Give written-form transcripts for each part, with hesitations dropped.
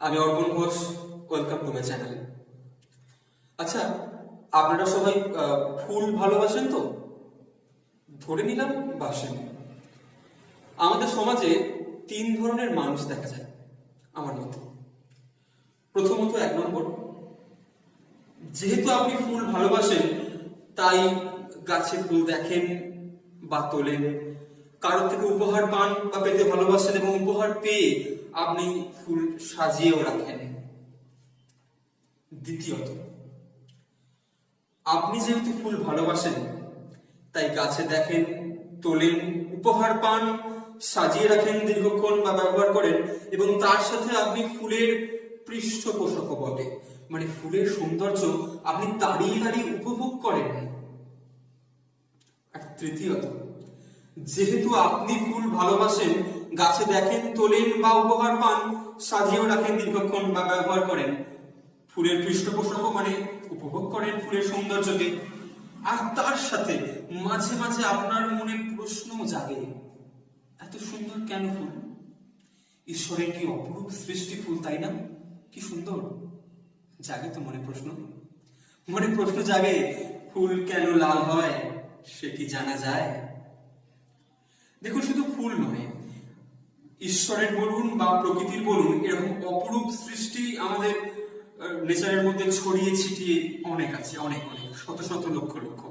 আমি অর্পণ Ghosh, welcome to my channel. আচ্ছা, আপনারা সবাই ফুল ভালোবাসেন তো? ধরে নিলাম বাসেন। আমাদের সমাজে তিন ধরনের মানুষ দেখা যায় আমার মতে। প্রথমত, 1 নম্বর, যেহেতু আপনি ফুল ভালোবাসেন তাই গাছে ফুল দেখেন বা তোলেন, কারোর থেকে উপহার পান বা পেতে ভালোবাসেন এবং উপহার পেয়ে আপনি ফুল সাজিয়েও রাখেন। দ্বিতীয়ত, আপনি যেহেতু ফুল ভালোবাসেন তাই গাছে দেখেন, তোলেন, উপহার পান, সাজিয়ে রাখেন দীর্ঘক্ষণ বা ব্যবহার করেন এবং তার সাথে আপনি ফুলের পৃষ্ঠপোষকও বটে, মানে ফুলের সৌন্দর্য আপনি দাঁড়িয়ে দাঁড়িয়ে উপভোগ করেন। আর তৃতীয়ত, যেহেতু আপনি ফুল ভালোবাসেন, গাছে দেখেন, তোলেন বা উপহার পান, সাজিয়েও রাখেন দীর্ঘক্ষণ বা ব্যবহার করেন, ফুলের পৃষ্ঠপোষক মানে উপভোগ করেন ফুলের সৌন্দর্যকে, আর তার সাথে মাঝে মাঝে আপনার মনে প্রশ্ন জাগে, এত সুন্দর কেন ফুল? ঈশ্বরের কি অপরূপ সৃষ্টি ফুল, তাই না? কি সুন্দর। জাগে তো মনে প্রশ্ন জাগে, ফুল কেন লাল হয় সে কি জানা যায়? দেখুন, শুধু ফুল নয়, ঈশ্বরের বলুন বা প্রকৃতির বলুন, এরকম অপরূপ সৃষ্টি আমাদের নেচারের মধ্যে ছড়িয়ে ছিটিয়ে অনেক আছে, অনেক অনেক শত শত লক্ষ লক্ষ।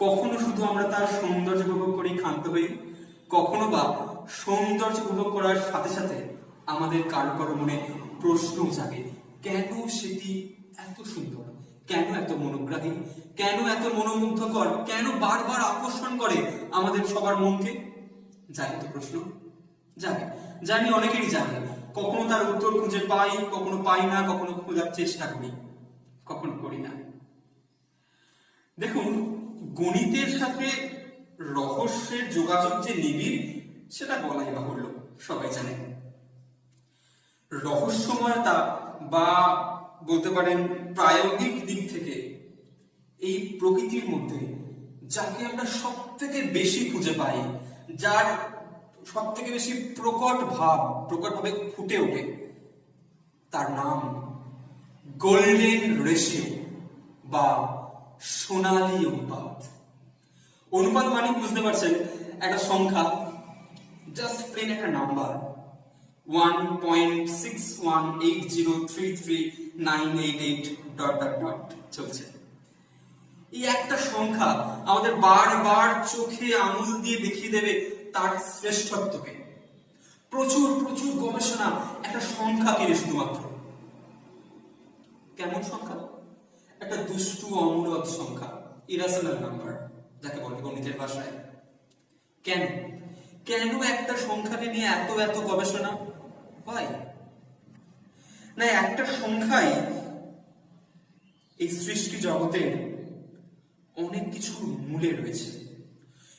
কখনো শুধু আমরা তার সৌন্দর্য উপভোগ করেই ক্ষান্ত হই, কখনো বা সৌন্দর্য উপভোগ করার সাথে সাথে আমাদের কারো কারো মনে প্রশ্ন জাগে, কেন সেটি এত সুন্দর, কেন এত মনোগ্রাহী, কেন এত মনোমুগ্ধকর, কেন বারবার আকর্ষণ করে আমাদের সবার মনকে? জাগে তো প্রশ্ন, জাগে, জানি অনেকেরই জাগে। কখনো তার উত্তর খুঁজে পাই, কখনো পাই না, কখনো খোঁজার চেষ্টা করি, কখনো করি না। দেখুন, গণিতের সাথে রহস্যের যোগাযোগ যে নিবিড় সেটা বলাই বাহুল্য, সবাই জানেন। রহস্যময়তা বা বলতে পারেন প্রায়োগিক দিক থেকে এই প্রকৃতির মধ্যে যাকে আমরা সব থেকে বেশি খুঁজে পাই, যার সব থেকে বেশি প্রকটভাবে ফুটে ওঠে, তার নাম গোল্ডেন রেশিও বা সোনালী অনুপাত। অনুপাত মানে বুঝতে পারছেন, একটা সংখ্যা, জাস্ট প্লেন একটা নাম্বার, 1.6180333988 চলছে। এই একটা সংখ্যা আমাদের বারবার চোখে আঙুল দিয়ে দেখিয়ে দেবে তার শ্রেষ্ঠত্বকে। প্রচুর প্রচুর গবেষণা একটা সংখ্যা কিনে, শুধুমাত্র কেমন সংখ্যা? একটা দুষ্টু অমূলক সংখ্যা, ইরাশনাল নাম্বার যাকে বলে গণিতের ভাষায়। কেন কেন একটা সংখ্যাকে নিয়ে এত এত গবেষণা হয়? না, একটা সংখ্যাই এই সৃষ্টি জগতের অনেক কিছু মূলে রয়েছে।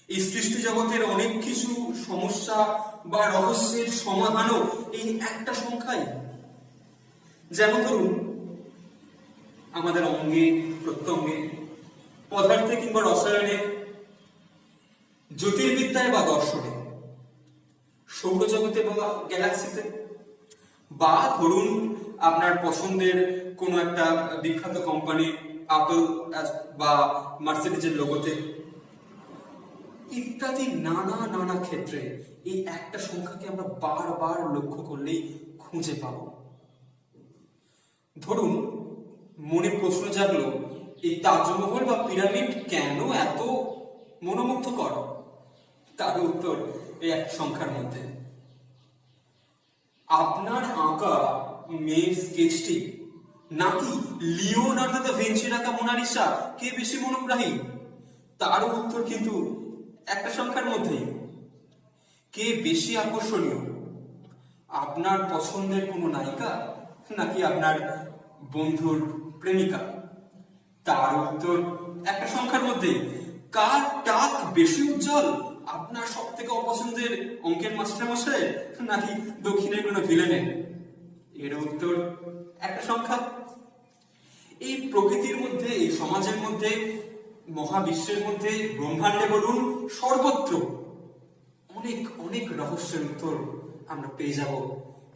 এই সৃষ্টি জগতের অনেক কিছু সমস্যা বা রহস্যের সমাধানও এই একটা সংখ্যাই। যেমন ধরুন, আমাদের অঙ্গে প্রত্যঙ্গে, পদার্থে কিংবা রসায়নে, জ্যোতির্বিদ্যায় বা দর্শনে, সৌরজগতে বা গ্যালাক্সিতে, বা ধরুন আপনার পছন্দের কোনো একটা বিখ্যাত কোম্পানি অ্যাপল বা মার্সিডিজের লোগোতে, ইত্যাদি নানা নানা ক্ষেত্রে এই একটা সংখ্যাকে আমরা বারবার লক্ষ্য করলেই খুঁজে পাব। ধরুন, মনে প্রশ্ন জাগলো, এই তাজমহল বা পিরামিড কেন এত মনোমুগ্ধকর? তার উত্তর এই এক সংখ্যার মধ্যে। আপনার আঁকা মেয়ের স্কেচটি নাকি লিওনার্দো দা ভিঞ্চির আঁকা মোনালিসা, কে বেশি মনোগ্রাহী? তারও উত্তর কিন্তু একটা সংখ্যার মধ্যেই। কে বেশি আকর্ষণীয়, আপনার পছন্দের কোনো নায়িকা নাকি আপনার বন্ধুর প্রেমিকা? তার উত্তর একটা সংখ্যার মধ্যে। কার টাক বেশি উজ্জ্বল, আপনার সব থেকে অপছন্দের অঙ্কের মাস্টারমশাই নাকি দক্ষিণের কোনো ভিলেনের? এর উত্তর একটা সংখ্যা। এই প্রকৃতির মধ্যে, এই সমাজের মধ্যে, মহাবিশ্বের মধ্যে, ব্রহ্মাণ্ডে বলুন, সর্বত্র অনেক অনেক রহস্যের উত্তর আমরা পেয়ে যাব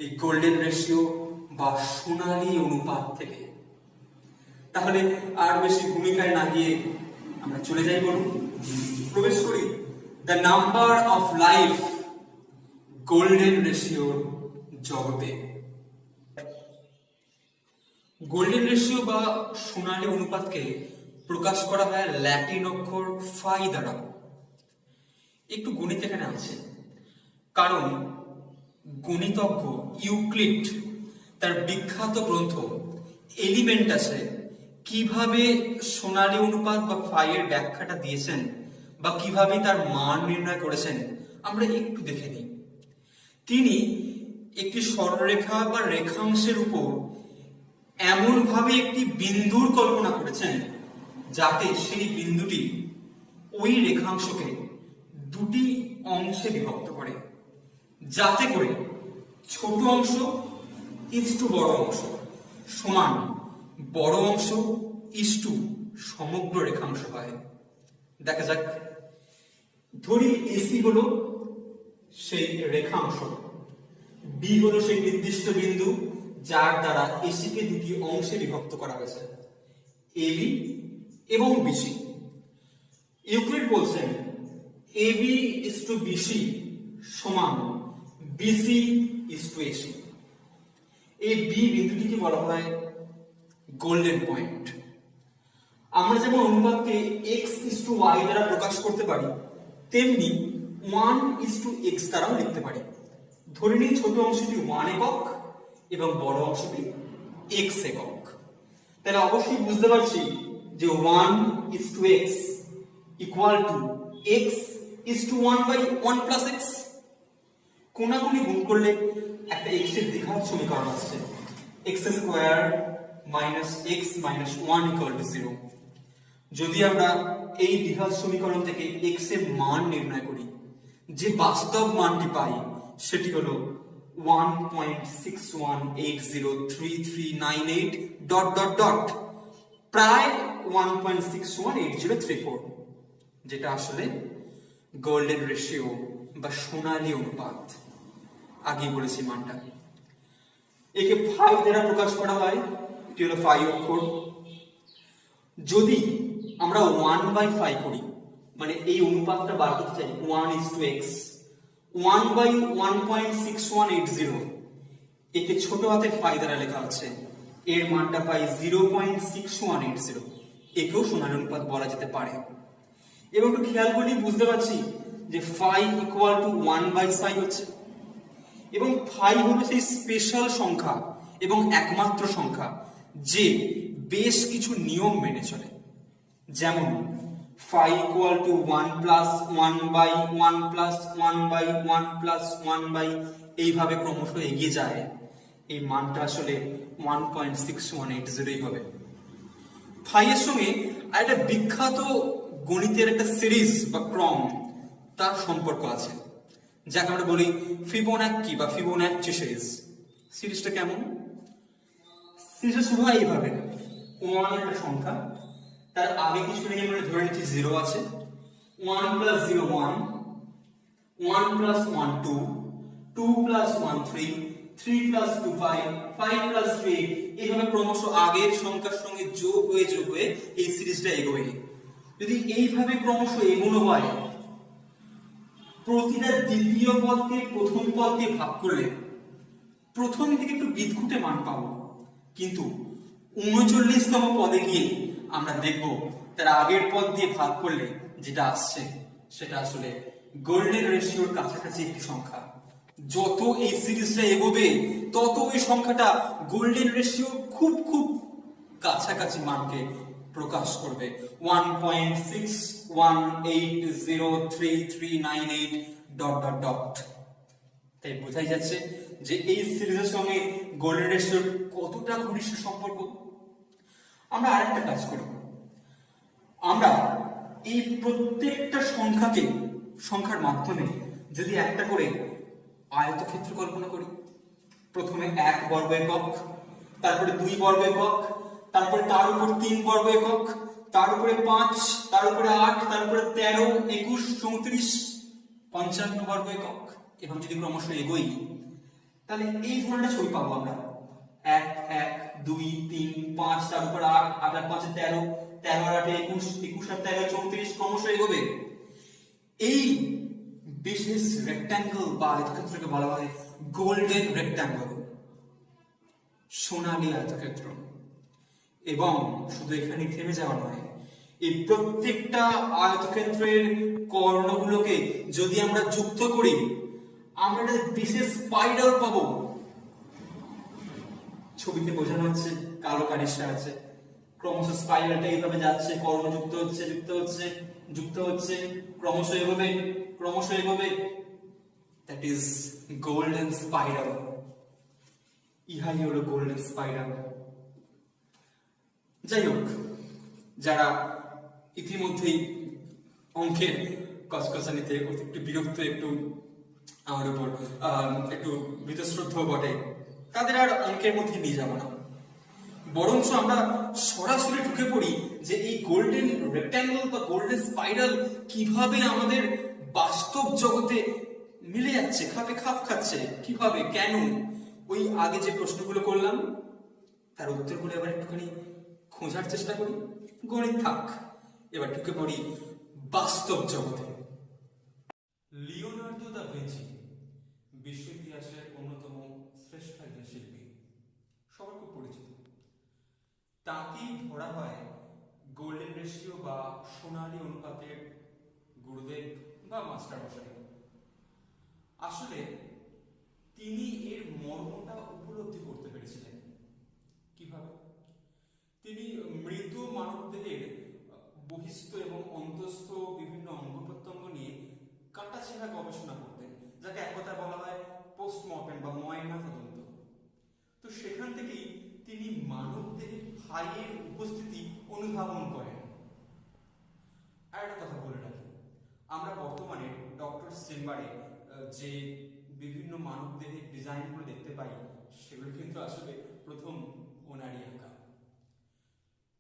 এই গোল্ডেন রেশিও বা সোনালী অনুপাত থেকে। তাহলে আর বেশি ভূমিকায় না গিয়ে আমরা চলে যাই, বলুন প্রবেশ করি the number of life golden রেশিওর জগতে। গোল্ডেন রেশিও বা সোনালী অনুপাতকে প্রকাশ করা হয় ল্যাটিন অক্ষর ফাই দ্বারা। একটু গণিত এখানে আছে, কারণ গণিতজ্ঞ ইউক্লিড তার বিখ্যাত গ্রন্থ এলিমেন্টাসে কিভাবে সোনালী অনুপাত বা ফাই এর ব্যাখ্যাটা দিয়েছেন বা কিভাবে তার মান নির্ণয় করেছেন আমরা একটু দেখে নিই। তিনি একটি সরলরেখা বা রেখাংশের উপর এমন ভাবে একটি বিন্দুর কল্পনা করেছেন যাতে সেই বিন্দুটি ওই রেখাংশকে দুটি অংশে বিভক্ত করে, যাতে করে ছোট অংশ ইস্টু বড় অংশ সমান বড় অংশ ইস্টু সমগ্র রেখাংশ হয়। দেখা যাক, ধরি এসি হলো সেই রেখাংশ, বি হলো সেই নির্দিষ্ট বিন্দু যার দ্বারা এসি কে দুটি অংশে বিভক্ত করা হয়েছে, এবি এবং বিসি। ইউক্লিড বলছেন এবি ইজ টু বিসি সমান বিসি ইজ টু এসি। এই বি বিন্দুটিকে বলা হয় গোল্ডেন পয়েন্ট। আমরা যেমন অনুপাতকে এক্স ইজ টু ওয়াই দ্বারা প্রকাশ করতে পারি, তেমনি 1 ইজ টু এক্স দ্বারাও লিখতে পারি। ধরে নিই ছোট অংশটি 1 একক এবং বড় অংশটি x একক। তাহলে অবশ্যই বুঝতে পারছি যে 1 is to x equal to x is to 1 by 1 plus x। কোনাকুনি গুণ করলে একটা x এর দ্বিঘাত সমীকরণ আসছে, x square minus x minus 1 equal to 0। যদি আমরা এই দ্বিঘাত সমীকরণ থেকে x এর মান নির্ণয় করি, যে বাস্তব মানটি পাই সেটি হলো 1.61803398 ডট ডট ডট, প্রায় 1.618034, যেটা আসলে গোল্ডেন রেশিও বা সোনালী অনুপাত। আগে বলেছি মানটা। একে ফাই দ্বারা প্রকাশ করা হয়, এটি হলো ফাই অক্ষর। যদি আমরা 1/5 করি, মানে এই অনুপাতটা বার করতে চাই 1:x, 1 by 1.6180, একে ছোট হাতে ফাই দ্বারা লেখা হচ্ছে, এর মানটা পাই 0.6180। একেও সোনালী অনুপাত বলা যেতে পারে। এবং একটু খেয়াল করলে বুঝতে পারছি যে ফাই ইকুয়াল টু 1/5 হচ্ছে, এবং ফাই হলো সেই স্পেশাল সংখ্যা এবং একমাত্র সংখ্যা যে বেশ কিছু নিয়ম মেনে চলে। যেমন phi equal to 1 plus 1 by 1 plus 1 by 1 plus 1 by এইভাবে ক্রমশ এগিয়ে যায়। এই মানটা আসলে 1.6180 হবে। phi এর সঙ্গে একটা বিখ্যাত গণিতের একটা সিরিজ বা ক্রম তার সম্পর্ক আছে, যাকে আমরা বলি ফিবোনাক্কি বা ফিবোনাচ্চি সিরিজ। সিরিজটা কেমন? সিরিজটা শুরু হয় এইভাবে, 1 একটা সংখ্যা, তার আগে কিছু নেই, আমরা ধরে নিচ্ছি 0 আছে, 1 plus 0 1, 1 plus 1 2, 2 plus 1 3, 3 plus 2 5, 5 plus 3, এইভাবে ক্রমশ আগের সংখ্যার সঙ্গে যোগ হয়ে এই সিরিজটা এগোবে। যদি এইভাবে ক্রমশ এগোনো হয়, প্রতিটা দ্বিতীয় পদকে প্রথম পদ দিয়ে ভাগ করলে প্রথম দিকে একটু বিদঘুটে মান পাবো, কিন্তু 39তম পদে গিয়ে আমরা দেখব তার আগের পদ দিয়ে ভাগ করলে যেটা আসছে সেটা আসলে গোল্ডেন রেশিওর কাছাকাছি একটি সংখ্যা। যত এই সিরিজটা এগোবে তত ওই সংখ্যাটা গোল্ডেন রেশিও খুব খুব কাছাকাছি মানকে প্রকাশ করবে, 1.61803398 ডট ডট ডট। তাই বোঝাই যাচ্ছে যে এই সিরিজের সঙ্গে গোল্ডেন রেশিওর কতটা ঘনিষ্ঠ সম্পর্ক। আমরা আরেকটা কাজ করি, আমরা এই প্রত্যেকটা সংখ্যার মাধ্যমে যদি একটা করে আয়তক্ষেত্র কল্পনা করি। প্রথমে 1 বর্গ একক, তারপরে 2 বর্গ একক, তারপরে তার উপর 3 বর্গ একক, তার উপরে 5, তার উপরে 8, তার উপরে 13, 21, 34, 55 বর্গ একক। এবং যদি ক্রমশ এগোই, তাহলে এই ধরনের ছবি পাবো আমরা 1 1 2 3 5, তার উপর 8, 8 আর 5 13, 13 আর 8 21, 21 আর 13 34, ক্রমশ এগোবে। এই বিশেষ রেক্ট্যাঙ্গেল বা আয়তক্ষেত্রকে বলা হয় গোল্ডেন রেক্ট্যাঙ্গেল, সোনালী আয়তক্ষেত্র। এবং শুধু এখানে থেমে যাওয়া নয়, এই প্রত্যেকটা আয়তক্ষেত্রের কর্ণগুলোকে যদি আমরা যুক্ত করি আমরা একটা বিশেষ স্পাইরাল পাবো। ছবিতে বোঝানো হচ্ছে কালো কালির সাহায্যে। ক্রমশ স্পাইরালটা এইভাবে যাচ্ছে, কর্ণ যুক্ত হচ্ছে, যুক্ত হচ্ছে, যুক্ত হচ্ছে, ক্রমশ এগোবে, ক্রমশ এগোবে। That is golden spiral. ইহাই হলো গোল্ডেন স্পাইরাল। যাই হোক, যারা ইতিমধ্যেই অঙ্কের কচকচানিতে একটু বিরক্ত, একটু আমার উপর একটু বীতশ্রদ্ধ বটে, তাদের আর অঙ্কের মধ্যে নিয়ে যাবো না, বরঞ্চ আমরা সরাসরি ঢুকে পড়ি যে এই গোল্ডেন রেক্ট্যাঙ্গেল বা গোল্ডেন স্পাইরাল কিভাবে আমাদের বাস্তব জগতে মিলে যাচ্ছে, খাপ খাচ্ছে, কিভাবে, কেন। ওই আগে যে প্রশ্নগুলো করলাম তার উত্তরগুলো এবার একটুখানি খোঁজার চেষ্টা করি। গণিত থাক, এবার ঢুকে পড়ি বাস্তব জগতে। লিওনার্দো দা ভিঞ্চি বিশ্ব ইতিহাসের অন্যতম শ্রেষ্ঠ একজন শিল্পী, সবার খুব পরিচিত। তাকেই ধরা হয় গোল্ডেন রেশিও বা সোনালী অনুপাতের গুরুদেব বা মাস্টার মশাই। আসলে তিনি এর মর্মটা উপলব্ধি করতে পেরেছিলেন। কিভাবে? তিনি মৃত মানবদেহের বহিস্থ এবং অন্তস্থ বিভিন্ন অঙ্গ প্রত্যঙ্গ নিয়ে কাটাছেঁড়া গবেষণা করতেন, যাকে এক কথায় বলা হয় পোস্টমর্টেম বা ময়না তদন্ত। তো সেখান থেকেই তিনি মানবদেহে ফাইয়ের উপস্থিতি অনুধাবন করেন। আর একটা কথা বলে রাখি, আমরা বর্তমানে ডক্টর চেম্বারে যে বিভিন্ন মানবদেহের ডিজাইনগুলো দেখতে পাই সেগুলো কিন্তু আসলে প্রথম ওনারই আঁকা।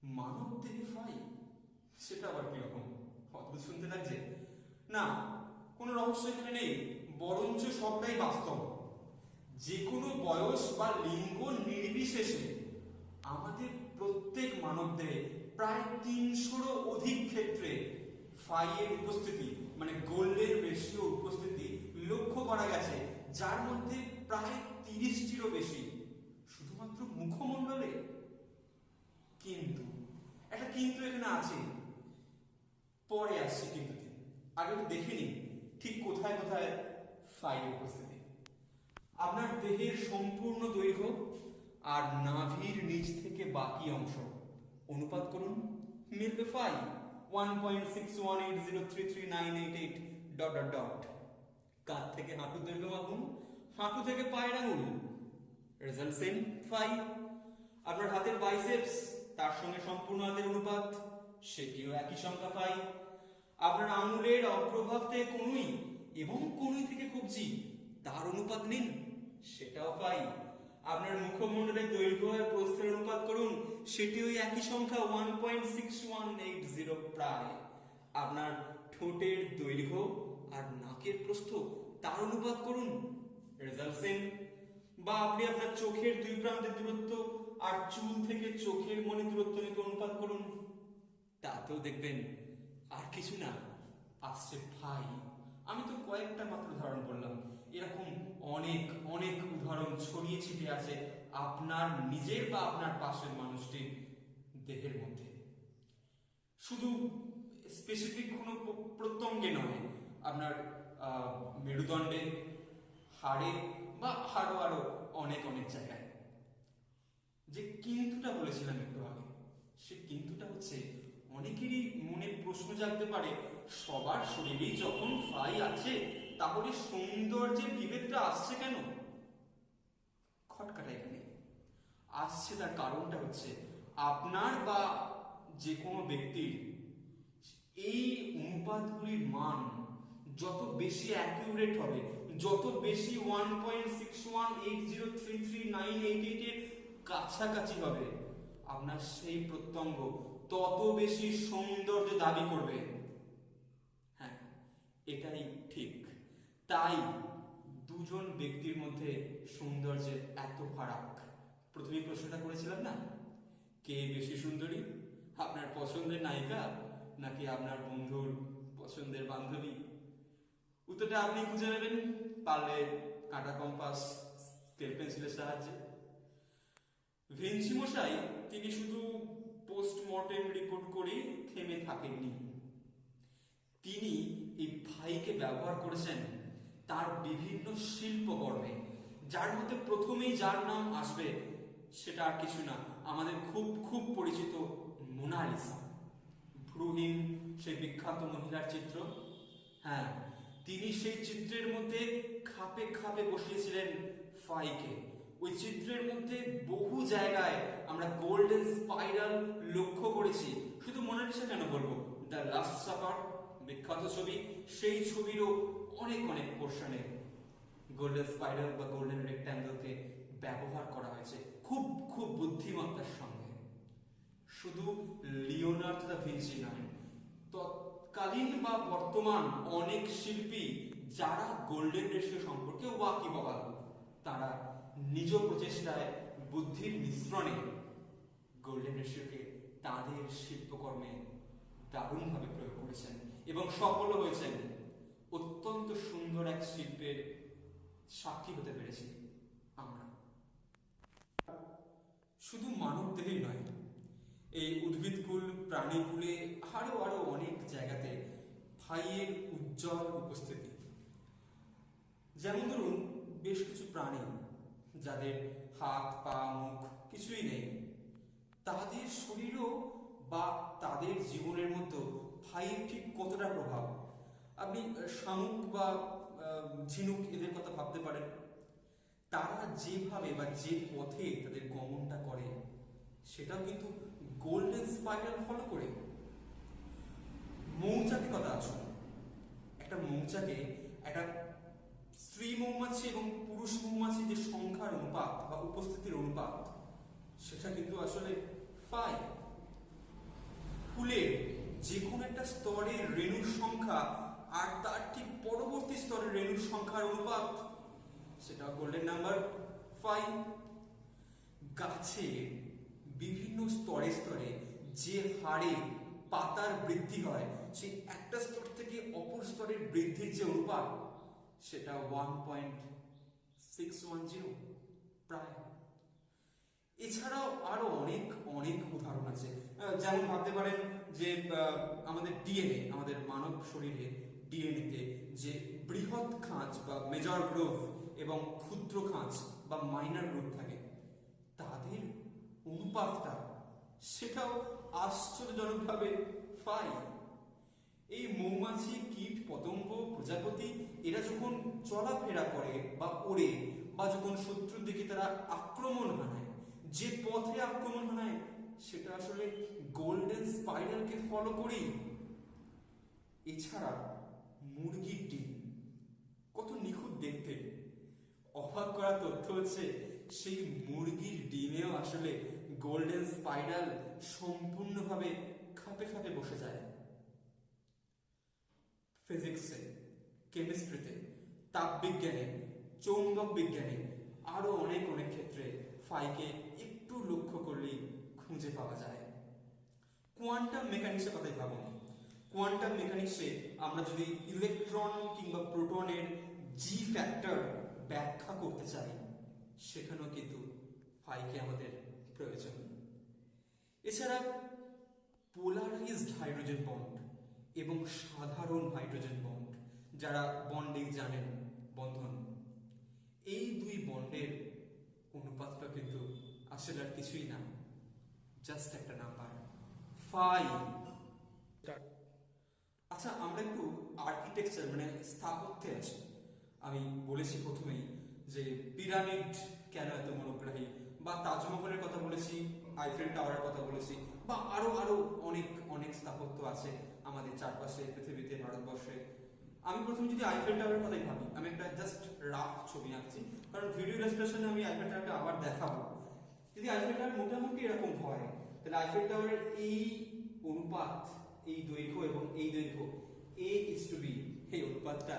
মানবদেহে ফাই, সেটা আবার কিরকম? অদ্ভুত শুনতে লাগছে না? কোনো রহস্য এখানে নেই, বরঞ্চ সবটাই বাস্তব। যে কোনো বয়স বা লিঙ্গ নির্বিশেষে আমাদের প্রত্যেক মানবদেহে প্রায় 300-রও অধিক ক্ষেত্রে ফাইয়ের উপস্থিতি মানে গোল্ডেন রেশিও উপস্থিতি লক্ষ্য করা গেছে, যার মধ্যে প্রায় 30টিরও বেশি শুধুমাত্র মুখমণ্ডলে। কিন্তু একটা কিন্তু এখানে আছে, পরে আসছে কিন্তু। আগে দেখে নিন ঠিক কোথায় কোথায় ফাইয়ের উপস্থিতি। আপনার দেহের সম্পূর্ণ দৈর্ঘ্য আর নাভির নিচ থেকে বাকি অংশ অনুপাত করুন, মিলবে ফাই 1.6180333988 ডট ডট ডট। কাঁধ থেকে হাঁটুর দৈর্ঘ্য মাপুন, হাঁটু থেকে পায়ের আঙুল, রেজাল্ট সেম ফাই। আপনার হাতের বাইসেপস তার সঙ্গে সম্পূর্ণ হাতের অনুপাত, সেটিও একই সংখ্যা ফাই। আপনার আঙুলের অগ্রভাগ থেকে কনুই এবং কনুই থেকে কবজি তার অনুপাত নিন, সেটাও ফাই। আপনার মুখমণ্ডলের দৈর্ঘ্য আর প্রস্থের অনুপাত করুন, সেটিও একই সংখ্যা 1.6180 প্রায়। আপনার ঠোঁটের দৈর্ঘ্য আর নাকের প্রস্থ তার অনুপাত করুন, রেজাল্ট সেম। বা আপনি আপনার চোখের দুই প্রান্তের দূরত্ব আর চুল থেকে চোখের মণি দূরত্ব নিতে অনুপাত করুন, তাতেও দেখবেন আর কিছু না, আসছে ফাই। আমি তো কয়েকটা মাত্র উদাহরণ বললাম, এরকম অনেক অনেক উদাহরণ ছড়িয়ে ছিটিয়ে আছে আপনার নিজের বা আপনার পাশের মানুষটির দেহের মধ্যে। শুধু স্পেসিফিক কোনো প্রত্যঙ্গে নয়, আপনার মেরুদণ্ডে, হাড়ে বা আরো অনেক অনেক জায়গায়। যে কিন্তুটা বলেছিলাম একটু আগে, সে কিন্তুটা হচ্ছে অনেকেরই মনে প্রশ্ন জাগতে পারে, সবার শরীরেই যখন ফাই আছে তাহলে সৌন্দর্যের বিভেদটা আসছে কেন? খটকাটা এখানে আসছে, তার কারণটা হচ্ছে আপনার বা যে কোনো ব্যক্তির এই অনুপাতগুলির মান যত বেশি অ্যাকিউরেট হবে, যত বেশি 1.6180333988 এর কাছাকাছি হবে, আপনার সেই প্রত্যঙ্গ তত বেশি সৌন্দর্য দাবি করবে। হ্যাঁ, এটাই ঠিক। তাই 2 দুজন ব্যক্তির মধ্যে সৌন্দর্যের এত ফারাক? প্রথমেই প্রশ্নটা করেছিলাম না, কে বেশি সুন্দরী, আপনার পছন্দের নায়িকা নাকি আপনার বন্ধুর পছন্দের বান্ধবী? উত্তরটা আপনি খুঁজে নেবেন, পারলে কাঁটা কম্পাস স্কেল পেন্সিলের সাহায্যে। ভিঞ্চি মশাই তিনি শুধু পোস্টমর্টেম রিপোর্ট করেই থেমে থাকেননি, তিনি এই ফাইকে ব্যবহার করেছেন তার বিভিন্ন শিল্পকর্মে, যার মধ্যে প্রথমেই যার নাম আসবে সেটা আর কিছু না, আমাদের খুব খুব পরিচিত মোনালিসা, ভ্রুহীন সেই বিখ্যাত মহিলার চিত্র। হ্যাঁ, তিনি সেই চিত্রের মধ্যে খাপে খাপে বসিয়েছিলেন ফাইকে। ওই চিত্রের মধ্যে বহু জায়গায় আমরা গোল্ডেন স্পাইরাল লক্ষ্য করেছি। শুধু মোনালিসা কেন বলবো, দ্য লাস্ট সাপার বিখ্যাত ছবি, সেই ছবিরও অনেক অনেক পোর্শনে গোল্ডেন স্পাইরাল বা গোল্ডেন রেক্ট্যাঙ্গেলকে ব্যবহার করা হয়েছে খুব খুব বুদ্ধিমত্তার সঙ্গে। শুধু লিওনার্দো দা ভিঞ্চি নয়, তৎকালীন বা বর্তমান অনেক শিল্পী যারা গোল্ডেন রেশিও সম্পর্কে ওয়াকিবহাল, তারা নিজ প্রচেষ্টায় বুদ্ধির মিশ্রণে গোল্ডেন রেশিওকে তাদের শিল্পকর্মে দারুণভাবে প্রয়োগ করেছেন এবং সফল হয়েছেন। অত্যন্ত সুন্দর এক শিল্পের সাক্ষী হতে পেরেছি আমরা। শুধু মানব দেহেই নয়, এই উদ্ভিদকুল, প্রাণীকুলে আরো আরো অনেক জায়গাতে ফাইয়ের উজ্জ্বল উপস্থিতি। যেমন ধরুন, বেশ কিছু প্রাণী যাদের হাত পা মুখ কিছুই নেই, তাদের শরীরও বা তাদের জীবনের মধ্যে ফাইয়ের ঠিক কতটা প্রভাব। আপনি শামুক বা ঝিনুক এদের কথা ভাবতে পারেন, তারা যেভাবে বা যে পথে তাদের গমনটা করে সেটাও কিন্তু গোল্ডেন স্পাইরাল ফলো করে। মৌচাকের কথা আসুন, একটা মৌচাকে একটা স্ত্রী মৌমাছি এবং পুরুষ মৌমাছি যে সংখ্যার অনুপাত বা উপস্থিতির অনুপাত, সেটা কিন্তু আসলে ফাই। ফুলের যে কোনো একটা স্তরের রেণুর সংখ্যা আর তার ঠিক পরবর্তী স্তরের রেণুর সংখ্যার অনুপাত, সেটা গোল্ডেন নাম্বার 5। গাছে বিভিন্ন স্তরে স্তরে যে হারে পাতার বৃদ্ধি হয়, সেই একটা স্তর থেকে অপর স্তরের বৃদ্ধির যে অনুপাত, সেটা 1.610 প্রায়। এছাড়াও আরো অনেক অনেক উদাহরণ আছে। যেমন ভাবতে পারেন যে আমাদের ডিএনএ, আমাদের মানব শরীরে ডিএনএতে যে বৃহৎ খাঁজ বা মেজর গ্রুভ এবং ক্ষুদ্র খাঁজ বা মাইনর গ্রুভ থাকে, তাদের অনুপাতটা সেটাও আশ্চর্যজনকভাবে ফাই। এই মৌমাছি, কীট পতঙ্গ, প্রজাপতি এরা যখন চলাফেরা করে বা ওড়ে বা যখন শত্রুর দিকে তারা আক্রমণ হানায়, যে পথে আক্রমণ হানায় সেটা আসলে গোল্ডেন স্পাইরালকে ফলো করেই। এছাড়া মুরগির ডিম কত নিখুঁত দেখতে। অবাক করা তথ্য হচ্ছে, সেই মুরগির ডিমেও আসলে গোল্ডেন স্পাইরাল সম্পূর্ণভাবে খাপে খাপে বসে যায়। ফিজিক্সে, কেমিস্ট্রিতে, তাপবিজ্ঞানে, চৌম্বক বিজ্ঞানে আরো অনেক অনেক ক্ষেত্রে ফাইকে একটু লক্ষ্য করলেই খুঁজে পাওয়া যায়। কোয়ান্টাম মেকানিক্সের কথাই ভাবুন। কোয়ান্টাম মেকানিক্সে আমরা যদি ইলেকট্রন কিংবা প্রোটনের জি ফ্যাক্টর ব্যাখ্যা করতে চাই, সেখানেও কিন্তু ফাইকে আমাদের প্রয়োজন। এছাড়া পোলারাইজড হাইড্রোজেন বন্ড এবং সাধারণ হাইড্রোজেন বন্ড, যারা বন্ডিং জানেন, বন্ধন, এই দুই বন্ডের অনুপাতটা কিন্তু আসলে আর কিছুই না, জাস্ট একটা নাম্বার, ফাই। আচ্ছা, আমরা একটু আর্কিটেকচার মানে স্থাপত্যে আছি। আমি বলেছি প্রথমেই যে পিরামিড কেন এত মনোগ্রাহী, বা তাজমহলের কথা বলেছি, আইফেল টাওয়ারের কথা বলেছি, বা আরো আরো অনেক অনেক স্থাপত্য আছে আমাদের চারপাশে, পৃথিবীতে, ভারতবর্ষে। আমি প্রথমে যদি আইফেল টাওয়ারের কথাই ভাবি, আমি একটা জাস্ট রাফ ছবি আঁকছি, কারণ ভিডিও ইলাস্ট্রেশনে আমি আইফেল টাওয়ারটা আবার দেখাবো। যদি আইফেল টাওয়ার মোটামুটি এরকম হয়, তাহলে আইফেল টাওয়ারের এই অনুপাত, এই দৈর্ঘ্য এবং এই দৈর্ঘ্য A:B, এই অনুপাতটা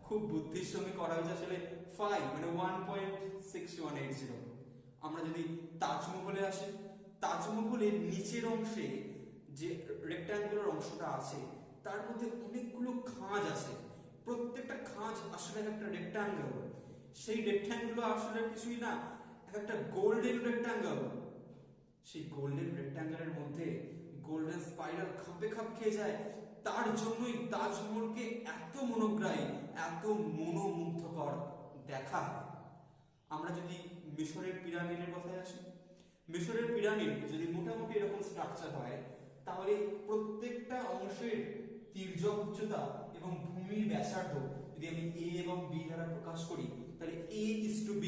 খুব বুদ্ধির সঙ্গে করা হয়েছে আসলে ফাই মানে 1.6180। আমরা যদি তাজমহলে আসি, তাজমহলের নিচের অংশে যে রেক্ট্যাঙ্গুলার অংশটা আছে তার মধ্যে অনেকগুলো খাঁজ আছে, প্রত্যেকটা খাঁজ আসলে একটা রেক্ট্যাঙ্গেল। সেই রেক্ট্যাঙ্গুলো আসলে কিছুই না, একটা গোল্ডেন রেক্ট্যাঙ্গেল। সেই গোল্ডেন রেক্ট্যাঙ্গেলের মধ্যে গোল্ডেন স্পাইরাল খাপে খাপ খেয়ে যায়। তার জন্যই তাজমহলকে এত মনোগ্রাহী, এত মনোমুগ্ধকর দেখা। আমরা যদি মিশরের পিরামিডের কথায় আসি, মিশরের পিরামিড যদি মোটামুটি এরকম স্ট্রাকচার হয়, তাহলে প্রত্যেকটা অংশের তির্যক উচ্চতা এবং ভূমির ব্যাসার্ধ যদি আমি এ এবং বি দ্বারা প্রকাশ করি, তাহলে A:B,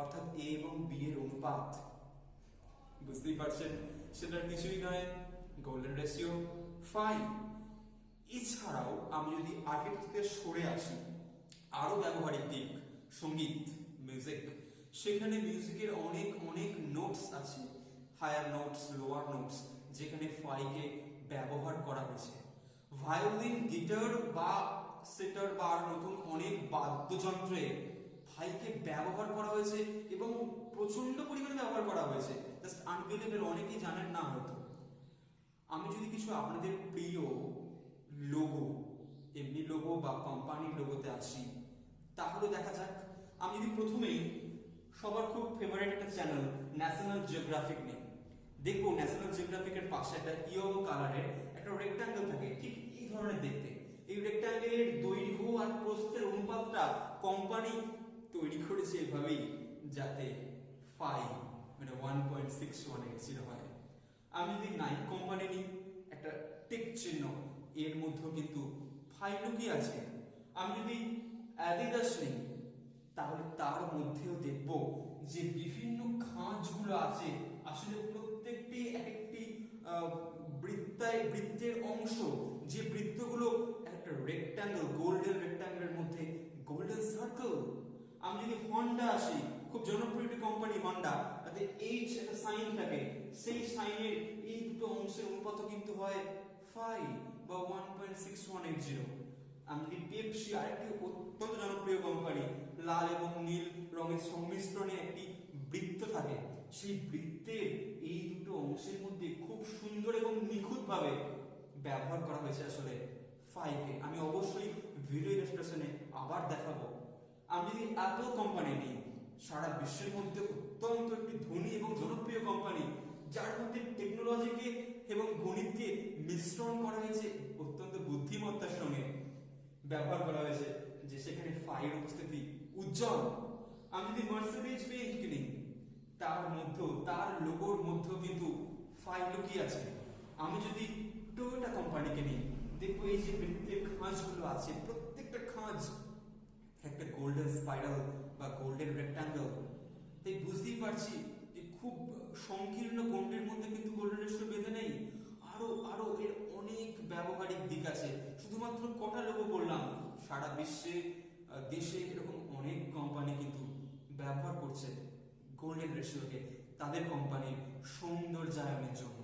অর্থাৎ এ এবং বি এর অনুপাত। বুঝতেই পারছেন সেটার কিছুই নয়, গোল্ডেন রেশিও ফাই। এছাড়াও আমি যদি আগের থেকে সরে আসি, আরো ব্যবহারিক দিক, সঙ্গীত, মিউজিক, সেখানে মিউজিকের অনেক অনেক নোটস আছে, হায়ার নোটস, লোয়ার নোটস, যেখানে ফাইকে ব্যবহার করা হয়েছে। ভায়োলিন, গিটার বা সেটার বা নতুন অনেক বাদ্যযন্ত্রে ফাইকে ব্যবহার করা হয়েছে এবং প্রচন্ড পরিমাণে ব্যবহার করা হয়েছে, জাস্ট আনবিলিভেবল, অনেকেই জানেন না হয়তো। আমি যদি কিছু আপনাদের প্রিয় লোগো, এমনি লোগো বা কোম্পানির লোগোতে আসি, তাহলে দেখা যাক। আমি যদি প্রথমেই সবার খুব ফেভারিট একটা চ্যানেল ন্যাশনাল জিওগ্রাফিক নিই, দেখবো ন্যাশনাল জিওগ্রাফিকের পাশে একটা ইয়েলো কালারের একটা রেক্ট্যাঙ্গেল থাকে, ঠিক এই ধরনের দেখতে। এই রেক্ট্যাঙ্গেলের দৈর্ঘ্য আর প্রস্থের অনুপাতটা কোম্পানি তৈরি করেছে এভাবেই, যাতে ফাই মানে 1.6180 হয়। আমি যদি নাইক কোম্পানি নিই, একটা টিক চিহ্ন, এর মধ্যেও কিন্তু ফাই লুকিয়ে আছে। আমি যদি অ্যাডিডাস নিই, তাহলে তার মধ্যেও দেখব যে বিভিন্ন খাঁজগুলো আছে, আসলে প্রত্যেকটি এক একটি বৃত্তের অংশ, যে বৃত্তগুলো একটা রেক্ট্যাঙ্গেল, গোল্ডেন রেক্ট্যাঙ্গেলের মধ্যে গোল্ডেন সার্কেল। আমি যদি হন্ডা আসি, খুব জনপ্রিয় একটি কোম্পানি হন্ডা, তাতে এইচ একটা সাইন থাকে, সেই সাইনের এই দুটো অংশের অনুপাত কিন্তু হয় ফাই বা 1.6180। আমি যদি পেপসি, আরেকটি অত্যন্ত জনপ্রিয় কোম্পানি, লাল এবং নীল রঙের সংমিশ্রণে একটি বৃত্ত থাকে, সেই বৃত্তের এই দুটো অংশের মধ্যে খুব সুন্দর এবং নিখুঁত ভাবে ব্যবহার করা হয়েছে আসলে ফাইকে। আমি অবশ্যই ভিডিও ইলাস্ট্রেশনে আবার দেখাবো। আমি যদি অ্যাপল কোম্পানি নিই, সারা বিশ্বের মধ্যে অত্যন্ত একটি ধনী এবং জনপ্রিয় কোম্পানি, যার মধ্যে টেকনোলজিকে এবং গণিতকে মিশ্রণ করা হয়েছে অত্যন্ত বুদ্ধিমত্তার সঙ্গে ব্যবহার করা হয়েছে, যে সেখানে ফাইয়ের উপস্থিতি উজ্জ্বল। আমি যদি মার্সিডিজ বেঞ্জ কিনি, তার মধ্যেও, তার লোগোর মধ্যেও কিন্তু ফাই লুকিয়ে আছে। আমি যদি টয়োটা কোম্পানিকে নিই, দেখবো এই যে বৃত্তের খাঁজগুলো আছে, প্রত্যেকটা খাঁজ একটা গোল্ডেন স্পাইরাল বা গোল্ডেন রেক্ট্যাঙ্গেল। তাই বুঝতেই পারছি যে খুব সংকীর্ণ গণ্ডির মধ্যে কিন্তু গোল্ডেন রেশিও বেঁধে নেই, আরো আরো এর অনেক ব্যবহারিক দিক আছে। শুধুমাত্র কটা লোগো বললাম, সারা বিশ্বে দেশে এরকম অনেক কোম্পানি কিন্তু ব্যবহার করছে গোল্ডেন রেশিওকে তাদের কোম্পানির সৌন্দর্যায়নের জন্য।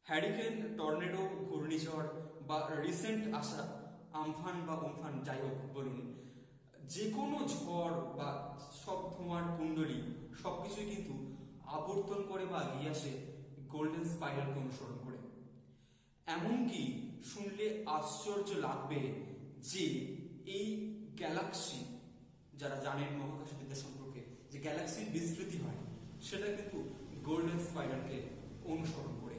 হ্যারিকেন, টর্নেডো, ঘূর্ণিঝড় বা রিসেন্ট আসা আমফান বা উমফান, যাই হোক বলুন, যে কোনো ঝড় বা সব ধোঁয়ার কুণ্ডলী সবকিছুই কিন্তু আবর্তন করে বা এগিয়ে আসে গোল্ডেন স্পাইরালকে অনুসরণ করে। এমনকি শুনলে আশ্চর্য লাগবে যে এই গ্যালাক্সি, যারা জানেন মহাকাশবিদ্যা সম্পর্কে, যে গ্যালাক্সির বিস্তৃতি হয় সেটা কিন্তু গোল্ডেন স্পাইরালকে অনুসরণ করে।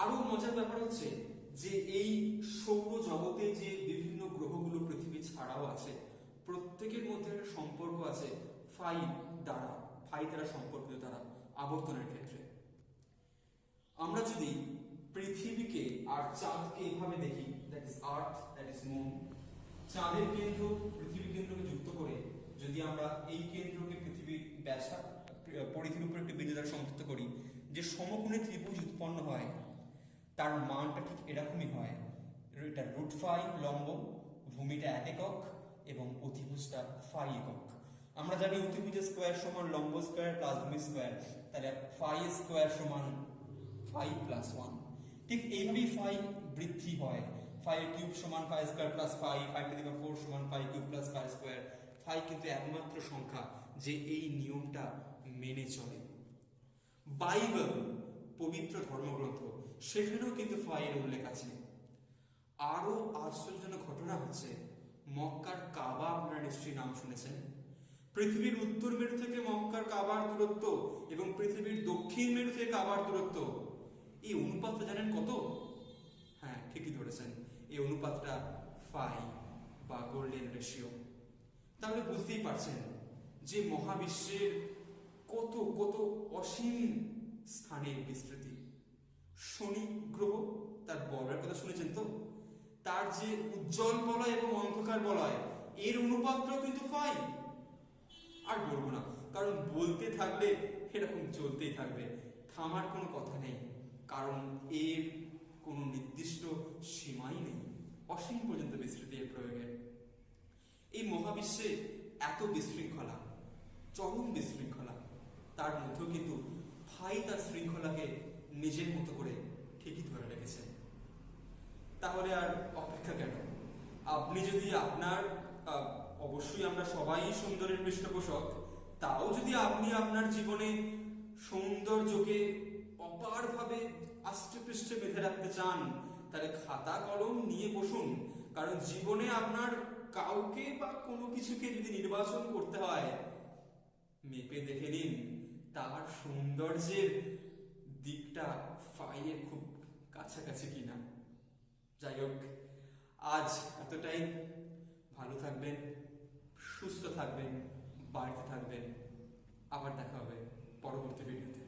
আরো মজার ব্যাপার হচ্ছে যে এই সৌরজগতে যে বিভিন্ন গ্রহগুলো পৃথিবী ছাড়াও আছে, প্রত্যেকের মধ্যে একটা সম্পর্ক আছে ফাই দ্বারা সম্পর্কিত তারা আবর্তনের ক্ষেত্রে। আমরা যদি পৃথিবীকে আর চাঁদকে এইভাবে দেখি, that is earth, that is moon, চাঁদের কেন্দ্র পৃথিবী কেন্দ্রকে যুক্ত করে যদি আমরা এই কেন্দ্রকে পৃথিবীর পরিধির উপর একটি বিন্দু দ্বারা সংযুক্ত করি, যে সমকোণী ত্রিভুজ উৎপন্ন হয় তার মানটা ঠিক এরকমই হয়। এটা রুট ফাই লম্ব, ভূমিটা 1 একক এবং অতিভুজটা ফাই একক। আমরা জানি অতিভুজের স্কোয়ার সমান লম্ব স্কোয়ার প্লাস ভূমি স্কোয়ার, তাহলে ফাই স্কোয়ার সমান ফাই প্লাস 1। ঠিক এইভাবেই ফাই বৃদ্ধি হয়, 5 কিউব সমান 5 স্কয়ার প্লাস 5, 5 টু দি পাওয়ার 4 সমান 5 কিউব প্লাস 5 স্কয়ার। 5 কিন্তু একমাত্র সংখ্যা যে এই নিয়মটা মেনে চলে। বাইবেল, পবিত্র ধর্মগ্রন্থ, সেখানেও কিন্তু 5 এর উল্লেখ আছে। আরো আশ্চর্যজনক ঘটনা হচ্ছে, মক্কার কাবা আপনারা নিশ্চয়ই নাম শুনেছেন। পৃথিবীর উত্তর মেরু থেকে মক্কার কাবার দূরত্ব এবং পৃথিবীর দক্ষিণ মেরু থেকে কাবার দূরত্ব, এই অনুপাতটা জানেন কত? হ্যাঁ, ঠিকই ধরেছেন, এই অনুপাতটা 5 বা গোল্ডেন রেশিও। তাহলে বুঝতেই পারছেন যে মহাবিশ্বের কত কত অসীম স্থানের বিস্তৃতি। শনি গ্রহ, তার বলয়ের কথা শুনেছেন তো? তার যে উজ্জ্বল বলয় এবং অন্ধকার বলয়, এর অনুপাতটাও কিন্তু 5। আর বলবো না, কারণ বলতে থাকলে এরকম চলতেই থাকবে, থামার কোনো কথা নেই, কারণ এর কোনো নির্দিষ্ট সীমাই নেই, অসীম পর্যন্ত বিস্তৃতি এর প্রয়োগের। এই মহাবিশ্বে এত বিশৃঙ্খলা, চরম বিশৃঙ্খলা, তার মধ্যেও কিন্তু ভাই তার শৃঙ্খলাকে নিজের মতো করে ঠিকই ধরে রেখেছেন। তাহলে আর অপেক্ষা কেন? আপনি যদি আপনার অবশ্যই আমরা সবাই সুন্দরের পৃষ্ঠপোষক, তাও যদি আপনি আপনার জীবনে সৌন্দর্যকে অপারভাবে আষ্টে পৃষ্ঠে বেঁধে রাখতে চান, তাহলে খাতা কলম নিয়ে বসুন। কারণ জীবনে আপনার কাউকে বা কোনো কিছুকে যদি নির্বাচন করতে হয়, মেপে দেখে নিন তার সৌন্দর্যের দিকটা 5 এর খুব কাছাকাছি কিনা। যাই হোক, আজ এতটাই। ভালো থাকবেন, সুস্থ থাকবেন, বাড়িতে থাকবেন। আবার দেখা হবে পরবর্তী ভিডিওতে।